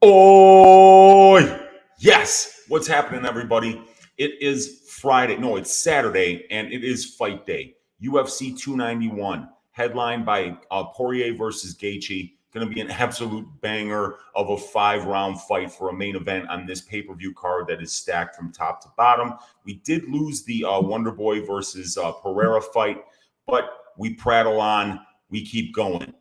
Oh, yes. What's happening, everybody? It is Friday. No, it's Saturday, and it is fight day. UFC 291, headlined by Poirier versus Gaethje. Going to be an absolute banger of a 5-round fight for a main event on this pay-per-view card that is stacked from top to bottom. We did lose the Wonder Boy versus Pereira fight, but we prattle on. We keep going.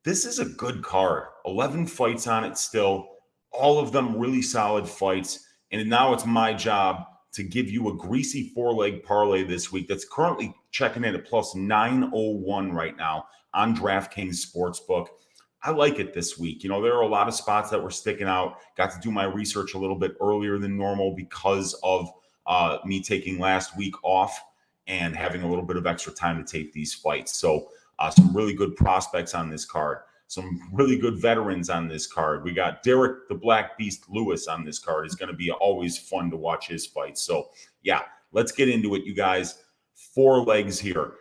This is a good card. 11 fights on it still. All of them really solid fights. And now it's my job to give you a greasy 4-leg parlay this week that's currently checking in at plus 901 right now on DraftKings Sportsbook. I like it this week. You know, there are a lot of spots that were sticking out. Got to do my research a little bit earlier than normal because of me taking last week off and having a little bit of extra time to tape these fights. So some really good prospects on this card. Some really good veterans on this card. We got Derek the Black Beast Lewis on this card. It's going to be always fun to watch his fights. So, yeah, let's get into it, you guys. 4 legs here.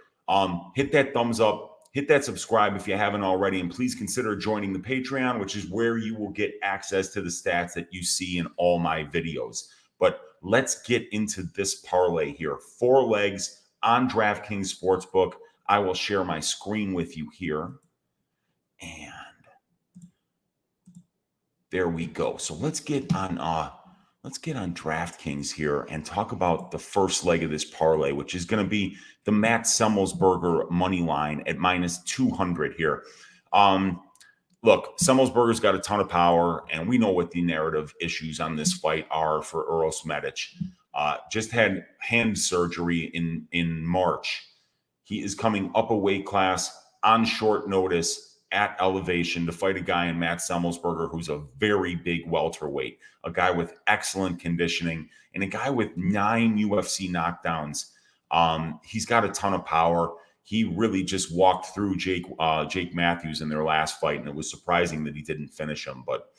Hit that thumbs up. Hit that subscribe if you haven't already. And please consider joining the Patreon, which is where you will get access to the stats that you see in all my videos. But let's get into this parlay here. 4 legs on DraftKings Sportsbook. I will share my screen with you here. And there we go. So let's get on DraftKings here and talk about the first leg of this parlay, which is going to be the Matt Semmelsberger money line at minus 200 here. Look, Semmelsberger's got a ton of power, and we know what the narrative issues on this fight are for Uros Medic. Just had hand surgery in March. He is coming up a weight class on short notice at elevation to fight a guy in Matt Semmelsberger, who's a very big welterweight, a guy with excellent conditioning, and a guy with 9 UFC knockdowns. He's got a ton of power. He really just walked through Jake Matthews in their last fight, and it was surprising that he didn't finish him. But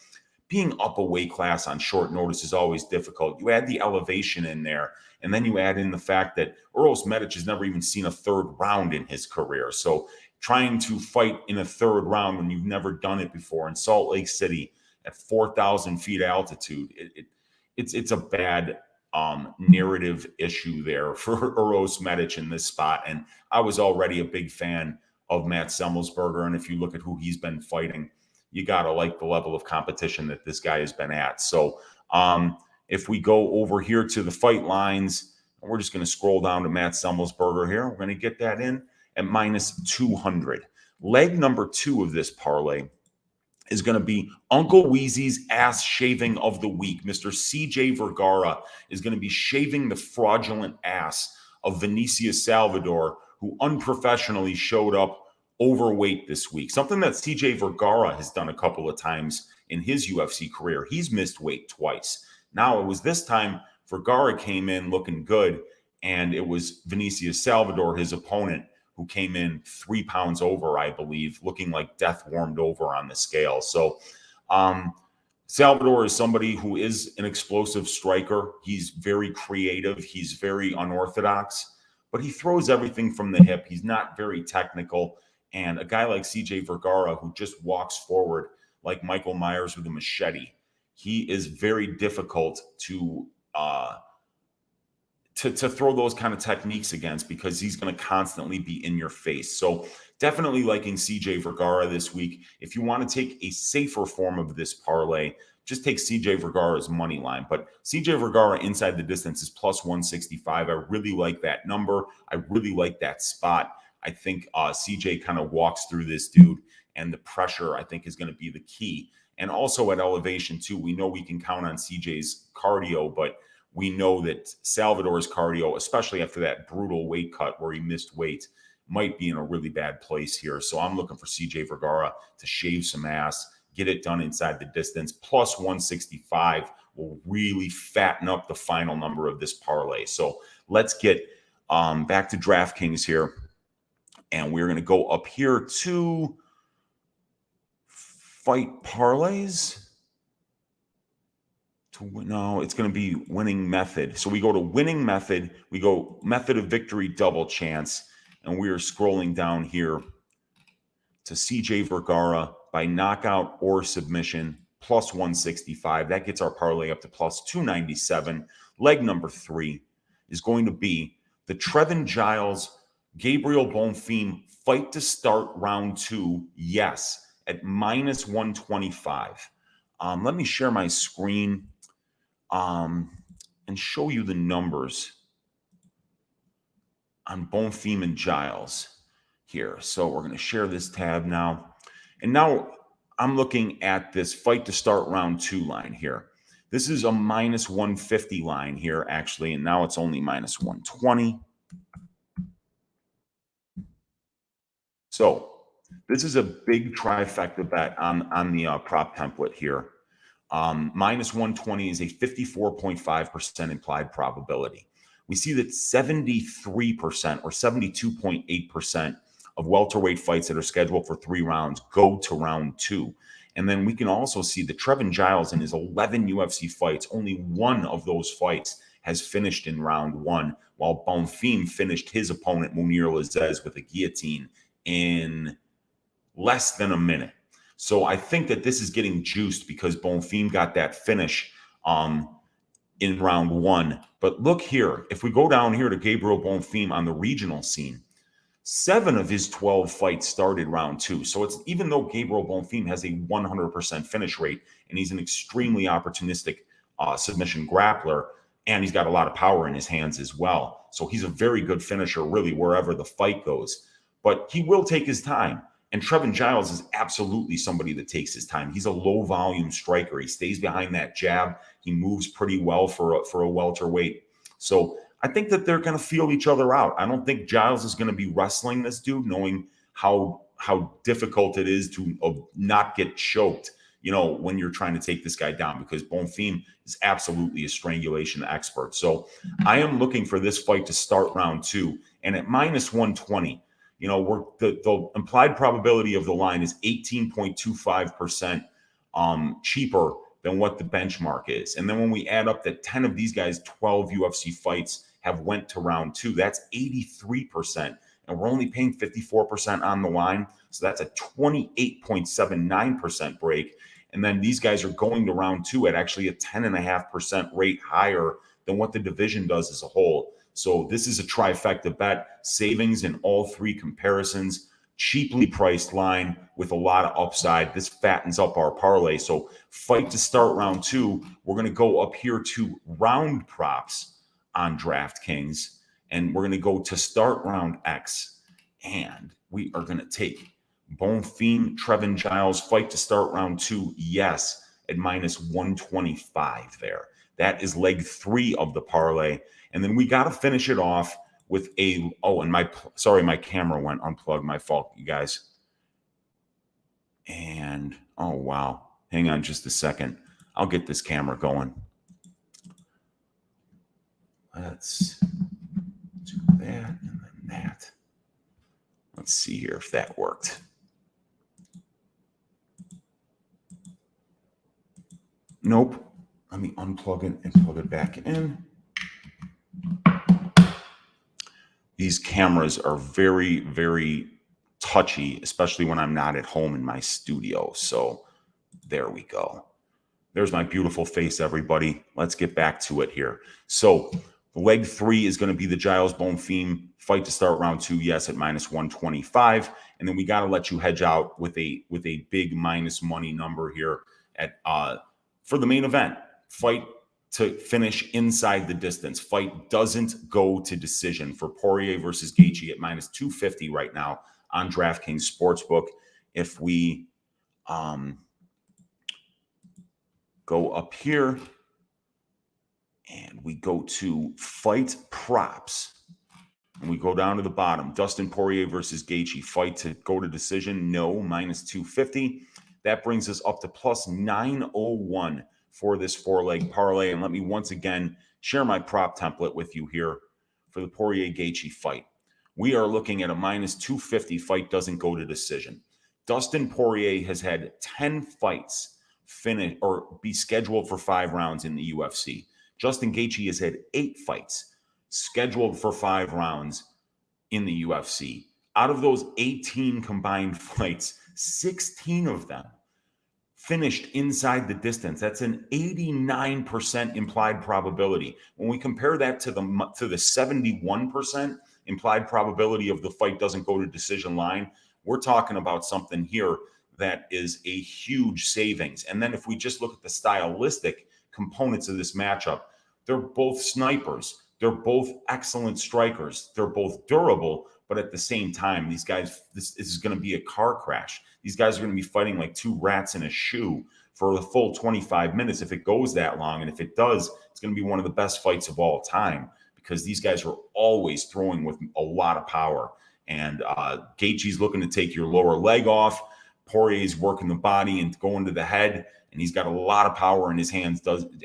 being up a weight class on short notice is always difficult. You add the elevation in there, and then you add in the fact that Uros Medic has never even seen a 3rd round in his career. So trying to fight in a 3rd round when you've never done it before in Salt Lake City at 4,000 feet altitude, it's a bad narrative issue there for Uros Medic in this spot. And I was already a big fan of Matt Semmelsberger, and if you look at who he's been fighting, you got to like the level of competition that this guy has been at. So if we go over here to the fight lines, we're just going to scroll down to Matt Semmelsberger here. We're going to get that in at minus 200. Leg number 2 of this parlay is going to be Uncle Weezy's ass shaving of the week. Mr. CJ Vergara is going to be shaving the fraudulent ass of Vinicius Salvador, who unprofessionally showed up overweight this week. Something that CJ Vergara has done a couple of times in his UFC career. He's missed weight twice. Now it was this time Vergara came in looking good, and it was Vinicius Salvador, his opponent, who came in 3 pounds over, I believe, looking like death warmed over on the scale. So Salvador is somebody who is an explosive striker. He's very creative. He's very unorthodox, but he throws everything from the hip. He's not very technical. And a guy like CJ Vergara, who just walks forward like Michael Myers with a machete, he is very difficult to throw those kind of techniques against, because he's going to constantly be in your face. So definitely liking CJ Vergara this week. If you want to take a safer form of this parlay, just take CJ Vergara's money line. But CJ Vergara inside the distance is plus 165. I really like that number. I really like that spot. I think CJ kind of walks through this dude, and the pressure, I think, is going to be the key. And also at elevation, too, we know we can count on CJ's cardio, but we know that Salvador's cardio, especially after that brutal weight cut where he missed weight, might be in a really bad place here. So I'm looking for CJ Vergara to shave some ass, get it done inside the distance. Plus 165 will really fatten up the final number of this parlay. So let's get back to DraftKings here. And we're going to go up here to fight parlays. No, it's going to be winning method. So we go to winning method. We go method of victory, double chance. And we are scrolling down here to CJ Vergara by knockout or submission, plus 165. That gets our parlay up to plus 297. Leg number 3 is going to be the Trevin Giles, Gabriel Bonfim fight to start round 2. Yes, at minus 125. Let me share my screen and show you the numbers on Bonfim and Giles here. So we're going to share this tab now. And now I'm looking at this fight to start round 2 line here. This is a minus 150 line here, actually, and now it's only minus 120. So this is a big trifecta bet on the prop template here. Minus 120 is a 54.5% implied probability. We see that 73% or 72.8% of welterweight fights that are scheduled for 3 rounds go to round 2. And then we can also see that Trevin Giles in his 11 UFC fights, only one of those fights has finished in round 1, while Bonfim finished his opponent, Munir Lazzez, with a guillotine in less than a minute. So I think that this is getting juiced because Bonfim got that finish in round 1. But look here, if we go down here to Gabriel Bonfim on the regional scene, 7 of his 12 fights started round 2. So it's, even though Gabriel Bonfim has a 100% finish rate and he's an extremely opportunistic submission grappler, and he's got a lot of power in his hands as well. So he's a very good finisher, really, wherever the fight goes. But he will take his time. And Trevin Giles is absolutely somebody that takes his time. He's a low-volume striker. He stays behind that jab. He moves pretty well for a welterweight. So I think that they're going to feel each other out. I don't think Giles is going to be wrestling this dude, knowing how difficult it is to not get choked, when you're trying to take this guy down, because Bonfim is absolutely a strangulation expert. So I am looking for this fight to start round 2. And at minus 120, the implied probability of the line is 18.25% cheaper than what the benchmark is. And then when we add up that 10 of these guys, 12 UFC fights have went to round 2, that's 83%. And we're only paying 54% on the line. So that's a 28.79% break. And then these guys are going to round 2 at actually a 10.5% rate higher than what the division does as a whole. So this is a trifecta bet, savings in all 3 comparisons, cheaply priced line with a lot of upside. This fattens up our parlay. So fight to start round 2, we're going to go up here to round props on DraftKings, and we're going to go to start round X, and we are going to take Bonfim, Trevin Giles, fight to start round 2, yes, at minus 125 there. That is leg 3 of the parlay. And then we got to finish it off with my camera went unplugged. My fault, you guys. And, oh, wow. Hang on just a second. I'll get this camera going. Let's do that and then that. Let's see here if that worked. Nope. Let me unplug it and plug it back in. These cameras are very, very touchy, especially when I'm not at home in my studio. So there we go. There's my beautiful face, everybody. Let's get back to it here. So leg 3 is going to be the Giles Bonfim fight to start round 2, yes, at minus 125. And then we got to let you hedge out with a big minus money number here at for the main event. Fight to finish inside the distance. Fight doesn't go to decision for Poirier versus Gaethje at minus 250 right now on DraftKings Sportsbook. If we go up here and we go to fight props, and we go down to the bottom, Dustin Poirier versus Gaethje, fight to go to decision, no, minus 250. That brings us up to plus 901 for this 4-leg parlay. And let me once again share my prop template with you here for the Poirier-Gaethje fight. We are looking at a minus 250 fight doesn't go to decision. Dustin Poirier has had 10 fights finish or be scheduled for 5 rounds in the UFC. Justin Gaethje has had 8 fights scheduled for 5 rounds in the UFC. Out of those 18 combined fights, 16 of them finished inside the distance. That's an 89% implied probability. When we compare that to the 71% implied probability of the fight doesn't go to decision line, we're talking about something here that is a huge savings. And then if we just look at the stylistic components of this matchup, they're both snipers. They're both excellent strikers. They're both durable, but at the same time, these guys, this is going to be a car crash. These guys are going to be fighting like two rats in a shoe for the full 25 minutes if it goes that long. And if it does, it's going to be one of the best fights of all time because these guys are always throwing with a lot of power. And Gaethje's looking to take your lower leg off. Poirier's working the body and going to the head. And he's got a lot of power in his hands,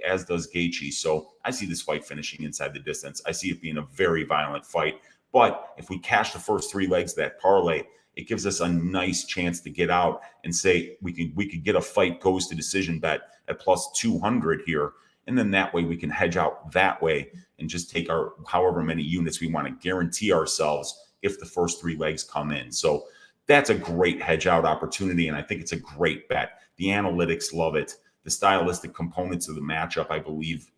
as does Gaethje. So I see this fight finishing inside the distance. I see it being a very violent fight. But if we cash the first three legs of that parlay, it gives us a nice chance to get out and say we could get a fight goes to decision bet at plus 200 here. And then that way we can hedge out that way and just take our however many units we want to guarantee ourselves if the first three legs come in. So that's a great hedge out opportunity. And I think it's a great bet. The analytics love it. The stylistic components of the matchup, I believe,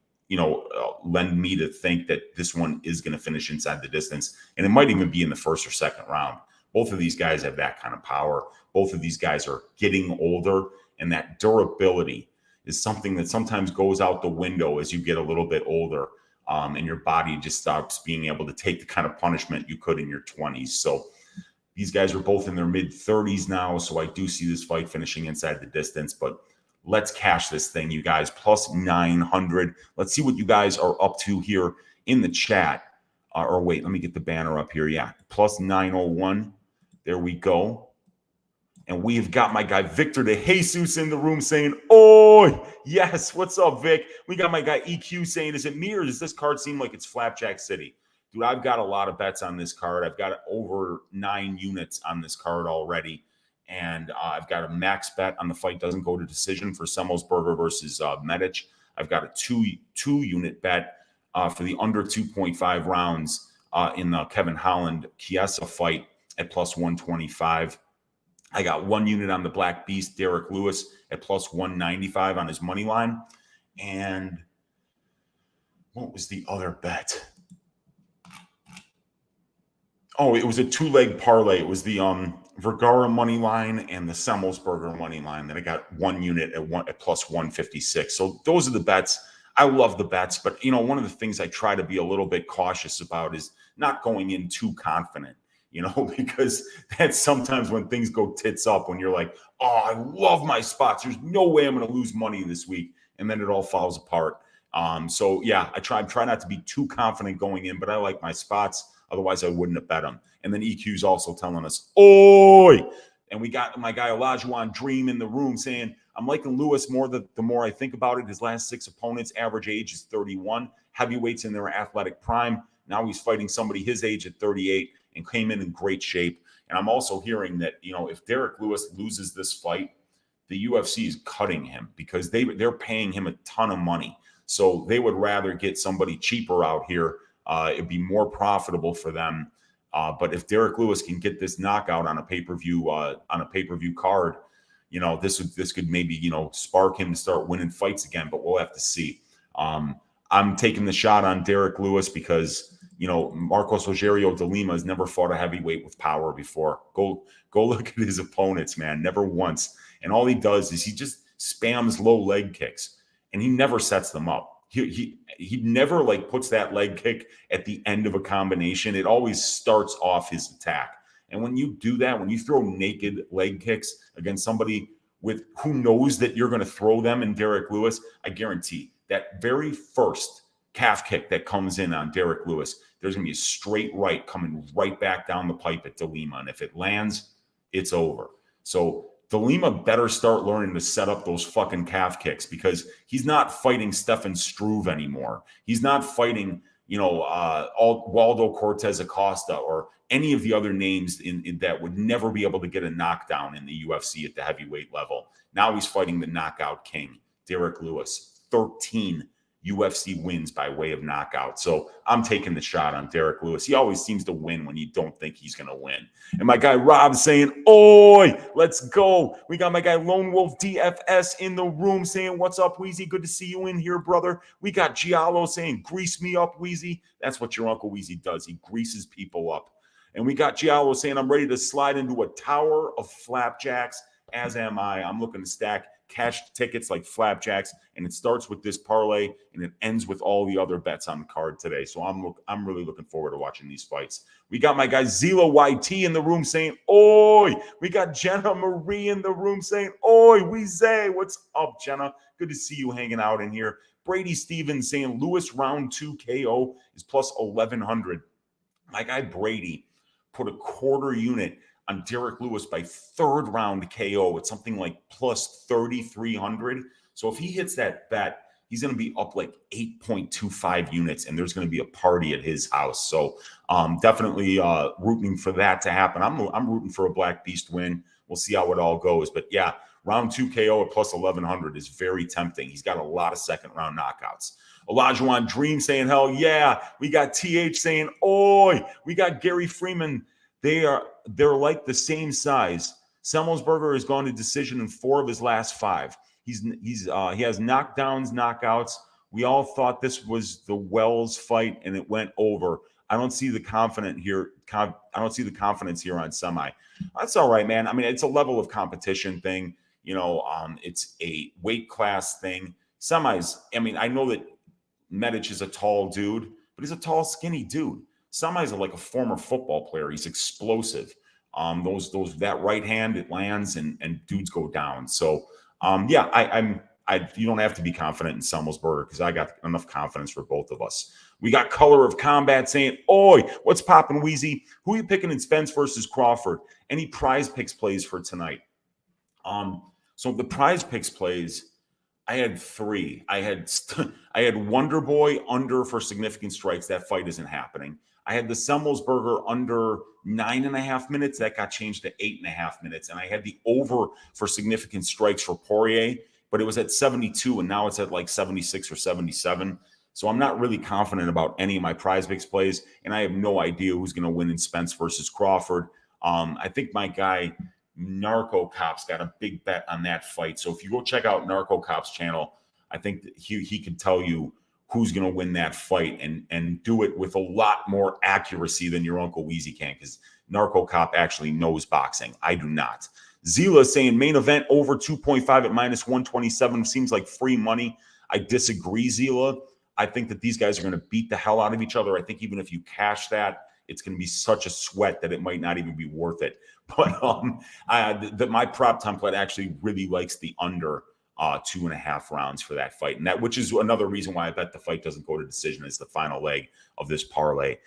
lend me to think that this one is going to finish inside the distance. And it might even be in the first or second round. Both of these guys have that kind of power. Both of these guys are getting older. And that durability is something that sometimes goes out the window as you get a little bit older. And your body just stops being able to take the kind of punishment you could in your 20s. So these guys are both in their mid-30s now, so I do see this fight finishing inside the distance. But let's cash this thing, you guys. Plus 900. Let's see what you guys are up to here in the chat. Or wait, let me get the banner up here. Yeah, plus 901. There we go. And we have got my guy Victor de Jesus in the room saying, "Oh, yes, what's up, Vic?" We got my guy EQ saying, "Is it me or does this card seem like it's Flapjack City?" Dude, I've got a lot of bets on this card. I've got over 9 units on this card already. And I've got a max bet on the fight doesn't go to decision for Semmelsberger versus Medic. I've got a two-unit bet for the under 2.5 rounds in the Kevin Holland-Chiesa fight at plus 125. I got 1 unit on the Black Beast, Derek Lewis, at plus 195 on his money line. And what was the other bet? Oh, it was a 2-leg parlay. It was the Vergara money line and the Semmelsberger money line that I got 1 unit at plus 156. So those are the bets. I love the bets, but one of the things I try to be a little bit cautious about is not going in too confident, because that's sometimes when things go tits up when you're like, oh, I love my spots. There's no way I'm going to lose money this week. And then it all falls apart. So yeah, I try not to be too confident going in, but I like my spots. Otherwise, I wouldn't have bet them. And then EQ's also telling us, "Oi!" And we got my guy Olajuwon Dream in the room saying, "I'm liking Lewis more the more I think about it. His last 6 opponents, average age is 31. Heavyweights in their athletic prime. Now he's fighting somebody his age at 38 and came in great shape." And I'm also hearing that, if Derek Lewis loses this fight, the UFC is cutting him because they're paying him a ton of money. So they would rather get somebody cheaper out here. It'd be more profitable for them. But if Derek Lewis can get this knockout on a pay-per-view card, this could maybe spark him to start winning fights again. But we'll have to see. I'm taking the shot on Derek Lewis because Marcos Rogerio de Lima has never fought a heavyweight with power before. Go look at his opponents, man. Never once. And all he does is he just spams low leg kicks, and he never sets them up. He never puts that leg kick at the end of a combination. It always starts off his attack. And when you do that, when you throw naked leg kicks against somebody with who knows that you're going to throw them in Derek Lewis, I guarantee that very first calf kick that comes in on Derek Lewis, there's going to be a straight right coming right back down the pipe at De Lima. And if it lands, it's over. So De Lima better start learning to set up those fucking calf kicks because he's not fighting Stefan Struve anymore. He's not fighting, Waldo Cortez Acosta or any of the other names in that would never be able to get a knockdown in the UFC at the heavyweight level. Now he's fighting the knockout king, Derek Lewis, 13 UFC wins by way of knockout. So I'm taking the shot on Derek Lewis. He always seems to win when you don't think he's going to win. And my guy Rob saying, oi, let's go. We got my guy Lone Wolf DFS in the room saying, what's up, Weezy? Good to see you in here, brother. We got Giallo saying, grease me up, Weezy. That's what your Uncle Weezy does. He greases people up. And we got Giallo saying, I'm ready to slide into a tower of flapjacks, as am I. I'm looking to stack cash tickets like flapjacks, and it starts with this parlay and it ends with all the other bets on the card today. So I'm really looking forward to watching these fights. We got my guy Zila YT in the room saying, oi. We got Jenna Marie in the room saying, oi, Weezy. What's up, Jenna? Good to see you hanging out in here. Brady Stevens saying Lewis round 2 KO is plus 1,100. My guy Brady put a quarter unit on Derek Lewis by third round KO at something like plus 3,300. So if he hits that bet, he's going to be up like 8.25 units, and there's going to be a party at his house. So definitely rooting for that to happen. I'm rooting for a Black Beast win. We'll see how it all goes. But yeah, round 2 KO at plus 1,100 is very tempting. He's got a lot of second round knockouts. Olajuwon Dream saying, hell yeah. We got TH saying, oi. We got Gary Freeman. They're like the same size. Semmelsberger has gone to decision in 4 of his last 5. He has knockdowns, knockouts. We all thought this was the Wells fight, and it went over. I don't see the confidence here on semi. That's all right, man. I mean, it's a level of competition thing. It's a weight class thing. Semis. I mean, I know that Medic is a tall dude, but he's a tall, skinny dude. Semis are like a former football player. He's explosive. That right hand, it lands and dudes go down. So yeah, you don't have to be confident in Semmelsberger because I got enough confidence for both of us. We got Color of Combat saying, oi, what's popping, Weezy? Who are you picking in Spence versus Crawford? Any prize picks plays for tonight? So the prize picks plays, I had 3. I had Wonder Boy under for significant strikes. That fight isn't happening. I had the Semmelsberger under 9.5 minutes. That got changed to 8.5 minutes. And I had the over for significant strikes for Poirier, but it was at 72, and now it's at like 76 or 77. So I'm not really confident about any of my prize picks plays, and I have no idea who's going to win in Spence versus Crawford. I think my guy Narco Cops got a big bet on that fight. So if you go check out Narco Cops channel, I think that he can tell you who's going to win that fight and do it with a lot more accuracy than your Uncle Weezy can, because Narco Cop actually knows boxing. I do not. Zila saying main event over 2.5 at minus 127 seems like free money. I disagree, Zila. I think that these guys are going to beat the hell out of each other. I think even if you cash that, it's going to be such a sweat that it might not even be worth it. But my prop template actually really likes the under 2.5 rounds for that fight, and which is another reason why I bet the fight doesn't go to decision as the final leg of this parlay.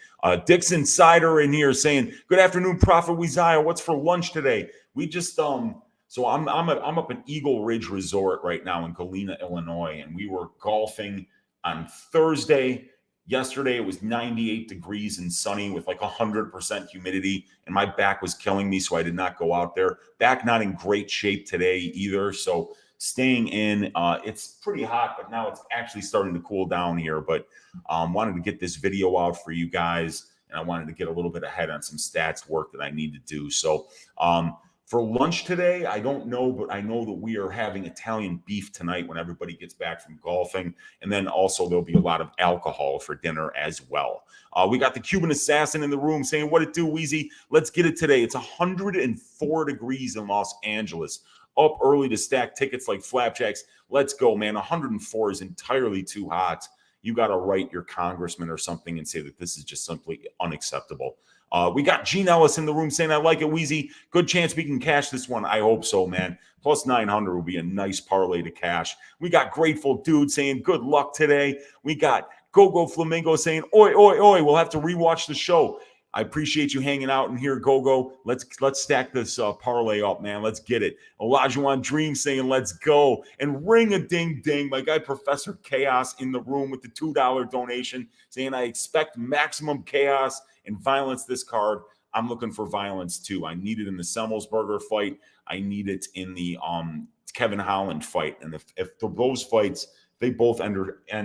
Dixon Sider in here saying, "Good afternoon, Prophet Weezy. What's for lunch today?" We just so I'm up at Eagle Ridge Resort right now in Galena, Illinois, and we were golfing on Thursday. Yesterday, it was 98 degrees and sunny with like 100% humidity, and my back was killing me, so I did not go out there. Back not in great shape today either, so staying in. It's pretty hot, but now it's actually starting to cool down here. But wanted to get this video out for you guys, and I wanted to get a little bit ahead on some stats work that I need to do. So for lunch today, I don't know, but I know that we are having Italian beef tonight when everybody gets back from golfing. And then also there'll be a lot of alcohol for dinner as well. We got the Cuban Assassin in the room saying, what it do, Weezy? Let's get it today. It's 104 degrees in Los Angeles. Up early to stack tickets like flapjacks. Let's go, man. 104 is entirely too hot. You got to write your congressman or something and say that this is just simply unacceptable. We got Gene Ellis in the room saying, I like it, Weezy. Good chance we can cash this one. I hope so, man. Plus 900 will be a nice parlay to cash. We got Grateful Dude saying, good luck today. We got Go Flamingo saying, oi, oi, oi. We'll have to rewatch the show. I appreciate you hanging out in here, Go. Let's stack this parlay up, man. Let's get it. Olajuwon Dream saying, let's go. And ring-a-ding-ding. My guy, Professor Chaos, in the room with the $2 donation saying, I expect maximum chaos and violence this card. I'm looking for violence, too. I need it in the Semmelsberger fight. I need it in the Kevin Holland fight. And if those fights they both end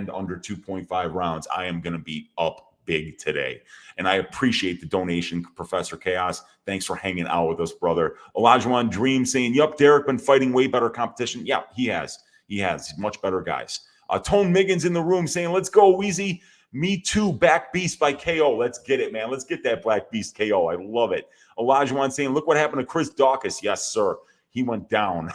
under 2.5 rounds, I am going to be up big today. And I appreciate the donation, Professor Chaos. Thanks for hanging out with us, brother. Olajuwon Dream saying, yup, Derek been fighting way better competition. Yeah, he has. He's much better guys. Tone Miggins in the room saying, let's go, Weezy. Me too, Back Beast by KO. Let's get it, man. Let's get that Black Beast KO. I love it. Olajuwon saying, look what happened to Chris Dawkins. Yes, sir. He went down.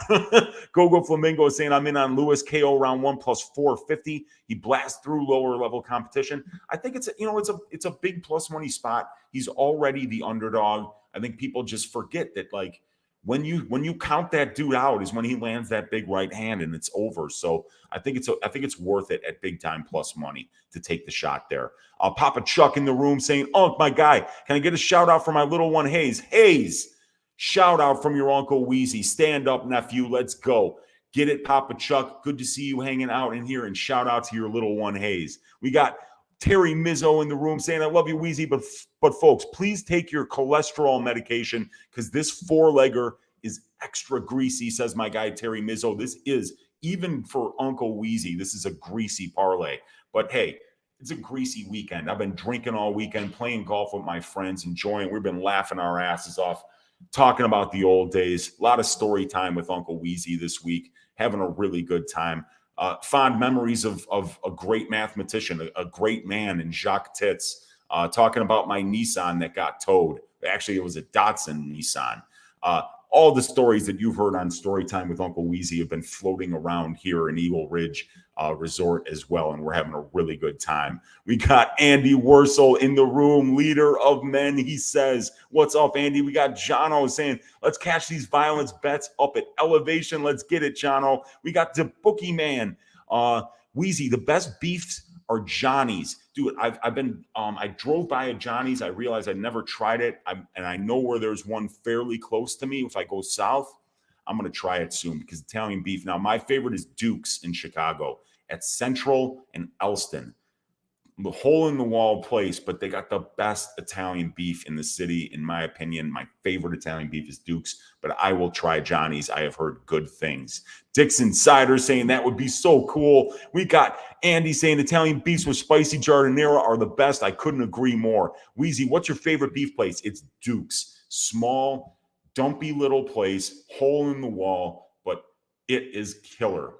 Gogo Flamingo saying, I'm in on Lewis KO round 1 plus 450. He blasts through lower level competition. I think it's a big plus money spot. He's already the underdog. I think people just forget that, like, when you count that dude out is when he lands that big right hand and it's over. So I think it's worth it at big time plus money to take the shot there. Papa Chuck in the room saying, oh, my guy, can I get a shout out for my little one, Hayes? Hayes, shout out from your Uncle Weezy. Stand up, nephew. Let's go. Get it, Papa Chuck. Good to see you hanging out in here, and shout out to your little one, Hayes. We got Terry Mizzo in the room saying, I love you, Weezy, but folks, please take your cholesterol medication because this four-legger is extra greasy, says my guy Terry Mizzo. This is, even for Uncle Weezy, this is a greasy parlay. But hey, it's a greasy weekend. I've been drinking all weekend, playing golf with my friends, enjoying. We've been laughing our asses off, talking about the old days. A lot of story time with Uncle Weezy this week, having a really good time. Fond memories of a great mathematician, a great man in Jacques Titz, talking about my Nissan that got towed. Actually, it was a Datsun Nissan. All the stories that you've heard on Storytime with Uncle Weezy have been floating around here in Eagle Ridge Resort as well, and we're having a really good time. We got Andy Wursel in the room, leader of men, he says. What's up, Andy? We got Jono saying, let's cash these violence bets up at elevation. Let's get it, Jono. We got the Bookie Man. Weezy, the best beefs are Johnny's. Dude, I drove by a Johnny's. I realized I never tried it. And I know where there's one fairly close to me. If I go south, I'm going to try it soon because Italian beef. Now, my favorite is Duke's in Chicago at Central and Elston. The hole in the wall place, but they got the best Italian beef in the city. In my opinion, my favorite Italian beef is Duke's, but I will try Johnny's. I have heard good things. Dixon Cider saying that would be so cool. We got Andy saying Italian beefs with spicy giardiniera are the best. I couldn't agree more. Weezy, what's your favorite beef place? It's Duke's. Small, dumpy little place, hole in the wall, but it is killer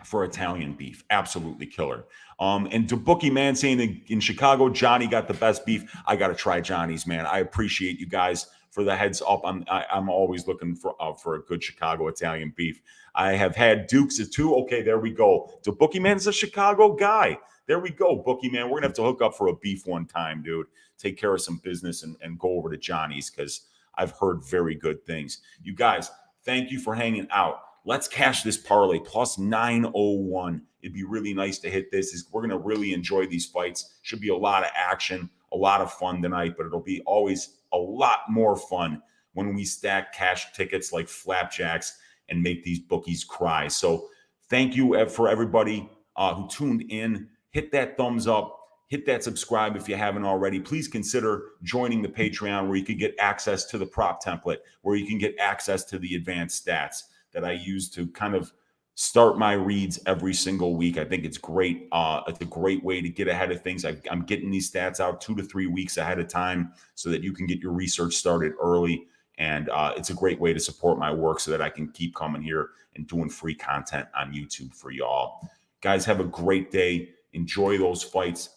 for Italian beef. Absolutely killer. And to Bookie Man saying in Chicago, Johnny got the best beef. I got to try Johnny's, man. I appreciate you guys for the heads up. I'm always looking for a good Chicago Italian beef. I have had Duke's too. Okay, there we go. To Bookie Man is a Chicago guy. There we go, Bookie Man. We're going to have to hook up for a beef one time, dude. Take care of some business and go over to Johnny's because I've heard very good things. You guys, thank you for hanging out. Let's cash this parlay plus 901. It'd be really nice to hit this. We're going to really enjoy these fights. Should be a lot of action, a lot of fun tonight, but it'll be always a lot more fun when we stack cash tickets like flapjacks and make these bookies cry. So thank you for everybody who tuned in. Hit that thumbs up. Hit that subscribe if you haven't already. Please consider joining the Patreon where you can get access to the prop template, where you can get access to the advanced stats that I use to kind of start my reads every single week. I think it's great. It's a great way to get ahead of things. I'm getting these stats out 2 to 3 weeks ahead of time so that you can get your research started early. And it's a great way to support my work so that I can keep coming here and doing free content on YouTube for y'all. Guys, have a great day. Enjoy those fights.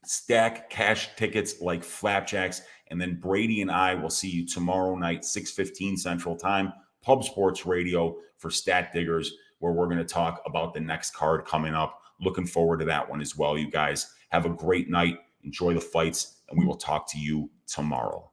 Stack cash tickets like flapjacks. And then Brady and I will see you tomorrow night, 6:15 Central Time. Pub Sports Radio for Stat Diggers, where we're going to talk about the next card coming up. Looking forward to that one as well. You guys have a great night. Enjoy the fights, and we will talk to you tomorrow.